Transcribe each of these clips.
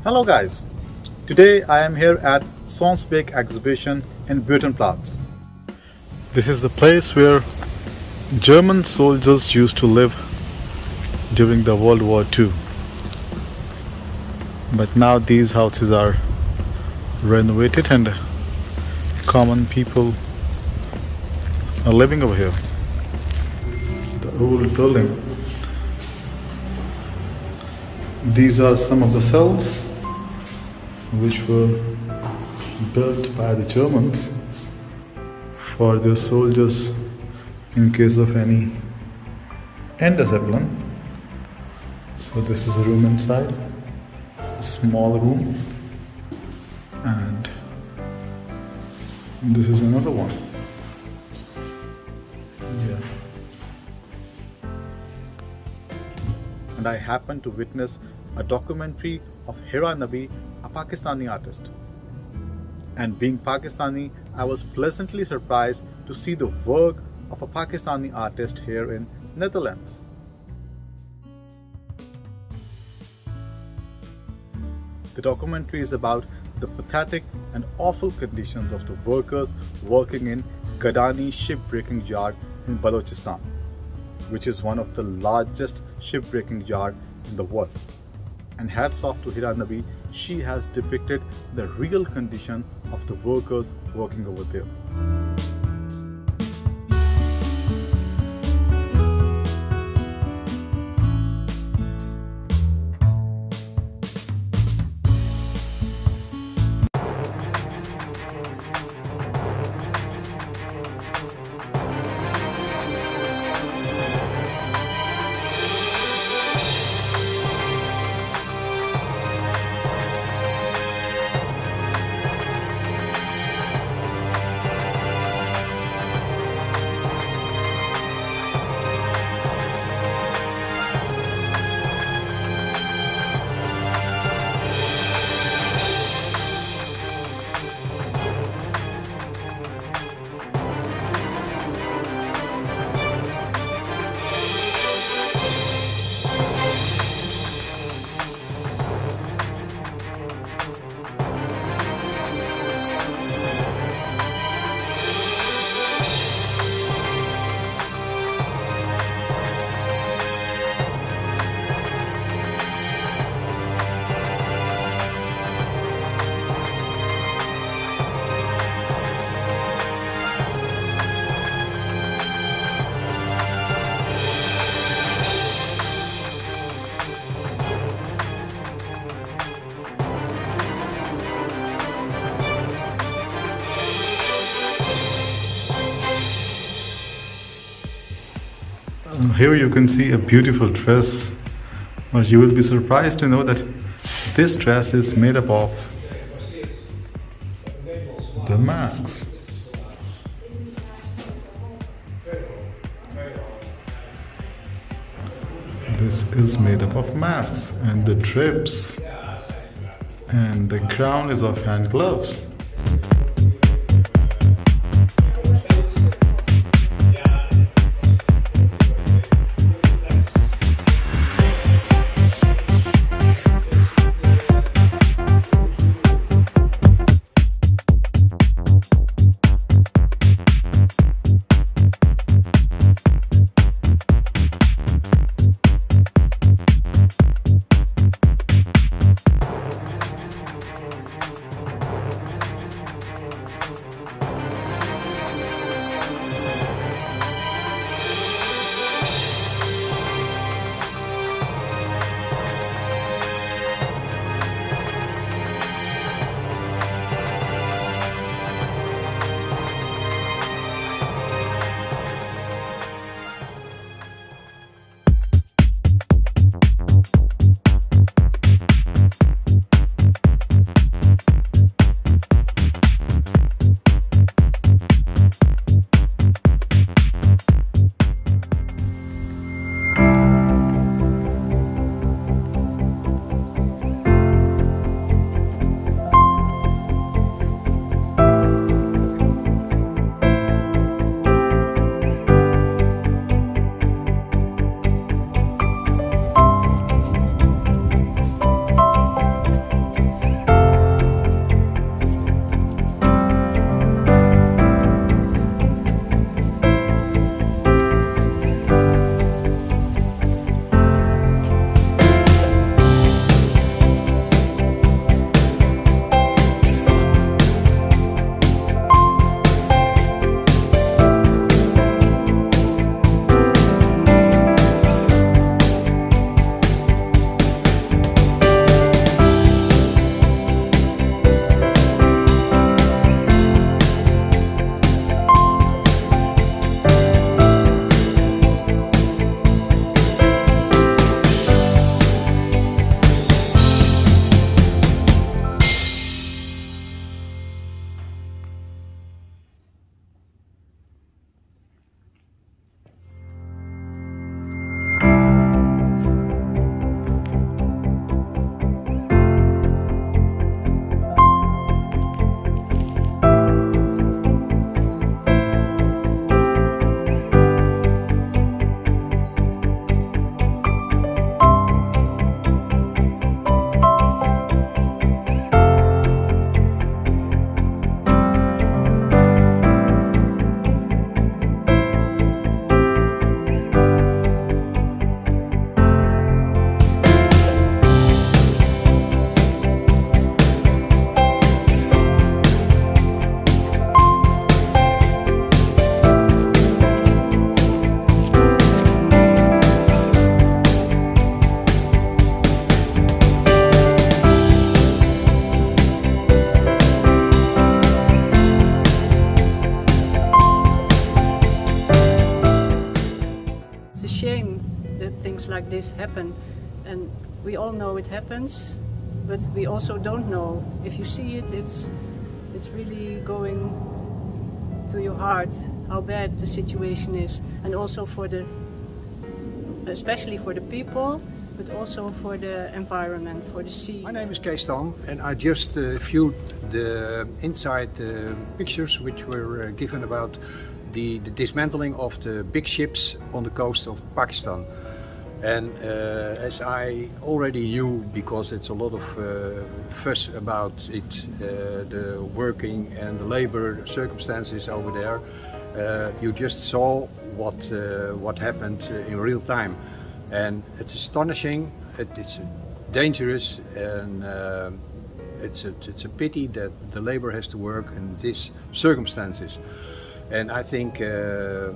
Hello guys, today I am here at Sonsbeek exhibition in Buitenplaats. This is the place where German soldiers used to live during the World War II. But now these houses are renovated and common people are living over here. This is the old building. These are some of the cells which were built by the Germans for their soldiers in case of any indiscipline. So this is a room inside, a small room, and this is another one. And I happened to witness a documentary of Hira Nabi, a Pakistani artist. And being Pakistani, I was pleasantly surprised to see the work of a Pakistani artist here in Netherlands. The documentary is about the pathetic and awful conditions of the workers working in Gadani shipbreaking yard in Balochistan, which is one of the largest shipbreaking yard in the world. And hats off to Hira Nabi, she has depicted the real condition of the workers working over there. Here you can see a beautiful dress, but you will be surprised to know that this dress is made up of the masks. This is made up of masks, and the drips, and the crown is of hand gloves. shame that things like this happen, and we all know it happens, but we also don't know. If you see it, it's really going to your heart how bad the situation is, and also especially for the people, but also for the environment, for the sea. My name is Kees Tam, and I just viewed the inside pictures which were given about the dismantling of the big ships on the coast of Pakistan. And as I already knew, because it's a lot of fuss about it, the working and the labor circumstances over there, you just saw what happened in real time. And it's astonishing, it's dangerous, and it's a pity that the labor has to work in these circumstances. And I think the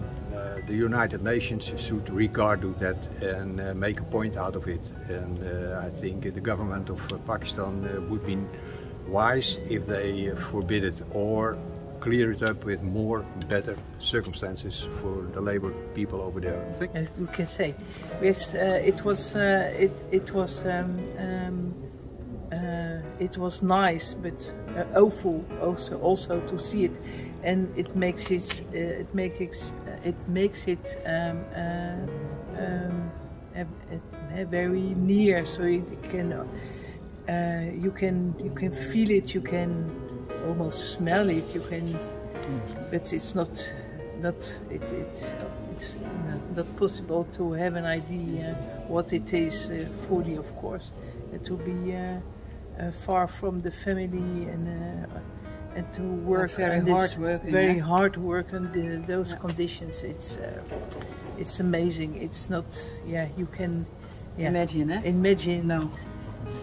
United Nations should regard that and make a point out of it. And I think the government of Pakistan would be wise if they forbid it or clear it up with more better circumstances for the labor people over there. We can say, yes, it was nice, but awful also to see it, and it makes it very near, so you can feel it, you can almost smell it, you can, but it's not possible to have an idea what it is fully, of course, to be far from the family and to work very hard work on those conditions. It's amazing. It's not, you can imagine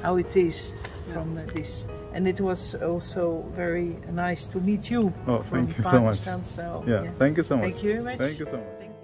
how it is from this. And it was also very nice to meet you from Pakistan. So, thank you so much. Thank you very much. Thank you so much.